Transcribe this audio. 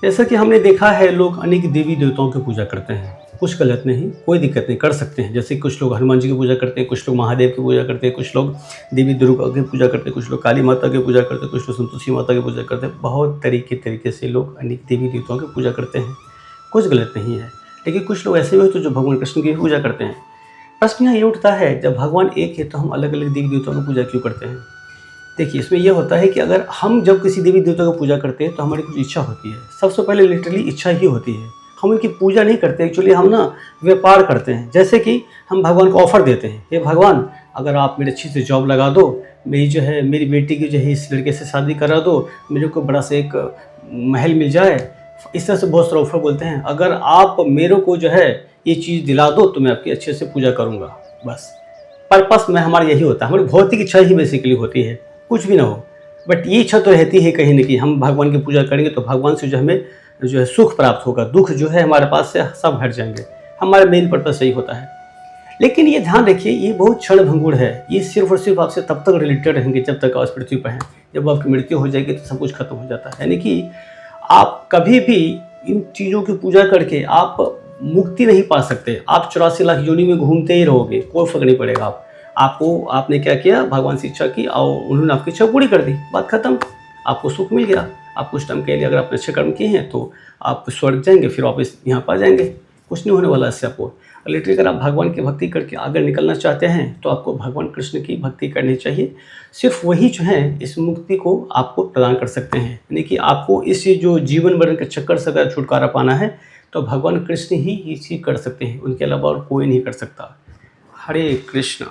जैसा कि हमने देखा है, लोग अनेक देवी देवताओं की पूजा करते हैं। कुछ गलत नहीं, कोई दिक्कत नहीं, कर सकते हैं। जैसे कुछ लोग हनुमान जी की पूजा करते हैं, कुछ लोग महादेव की पूजा करते हैं, कुछ लोग देवी दुर्गा की पूजा करते हैं, कुछ लोग काली माता की पूजा करते हैं, कुछ लोग संतोषी माता की पूजा करते हैं। बहुत तरीके से लोग अनेक देवी देवताओं की पूजा करते हैं, कुछ गलत नहीं है। लेकिन कुछ लोग ऐसे भी होते हैं जो भगवान कृष्ण की पूजा करते हैं। प्रश्न यहाँ ये उठता है, जब भगवान एक है तो हम अलग अलग देवी देवताओं की पूजा क्यों करते हैं? देखिए, इसमें यह होता है कि अगर हम जब किसी देवी देवता की पूजा करते हैं तो हमारी कुछ इच्छा होती है। सबसे पहले लिटरली इच्छा ही होती है। हम उनकी पूजा नहीं करते, एक्चुअली हम ना व्यापार करते हैं। जैसे कि हम भगवान को ऑफ़र देते हैं, हे भगवान, अगर आप मेरे अच्छी से जॉब लगा दो, मेरी बेटी की जो है इस लड़के से शादी करा दो, मेरे को बड़ा सा एक महल मिल जाए। इस तरह से बहुत सारे ऑफ़र बोलते हैं। अगर आप मेरे को जो है ये चीज़ दिला दो तो मैं आपकी अच्छे से पूजा करूँगा। बस पर्पस में हमारा यही होता है, हमारी भौतिक इच्छा ही बेसिकली होती है, कुछ भी ना हो। बट ये इच्छा तो रहती है कहीं न कहीं, हम भगवान की पूजा करेंगे तो भगवान से जो हमें जो है सुख प्राप्त होगा, दुःख जो है हमारे पास से सब हट जाएँगे। हमारा मेन पर्पस यही होता है। लेकिन ये ध्यान रखिए, ये बहुत क्षणभंगुर है। ये सिर्फ़ और सिर्फ़ आपसे तब तक रिलेटेड रहेंगे जब तक आप इस पृथ्वी पर हैं। जब आपकी मृत्यु हो जाएगी तो सब कुछ खत्म हो जाता है। यानी कि आप कभी भी इन चीज़ों की पूजा करके आप मुक्ति नहीं पा सकते। आप 84 लाख योनि में घूमते ही रहोगे, कोई फ़र्क नहीं पड़ेगा। आपने क्या किया, भगवान से इच्छा की और उन्होंने आपकी इच्छा पूरी कर दी, बात खत्म। आपको सुख मिल गया। आप कुछ टाइम के लिए अगर आपने अच्छे कर्म किए हैं तो आप स्वर्ग जाएंगे, फिर वापस यहाँ पर आ जाएंगे। कुछ नहीं होने वाला इससे आपको। लिटरली अगर आप भगवान की भक्ति करके आगे निकलना चाहते हैं तो आपको भगवान कृष्ण की भक्ति करनी चाहिए। सिर्फ वही जो है इस मुक्ति को आपको प्रदान कर सकते हैं। यानी कि आपको इस जो जीवन मरण के चक्कर से अगर छुटकारा पाना है तो भगवान कृष्ण ही ये चीज़ कर सकते हैं, उनके अलावा और कोई नहीं कर सकता। हरे कृष्ण।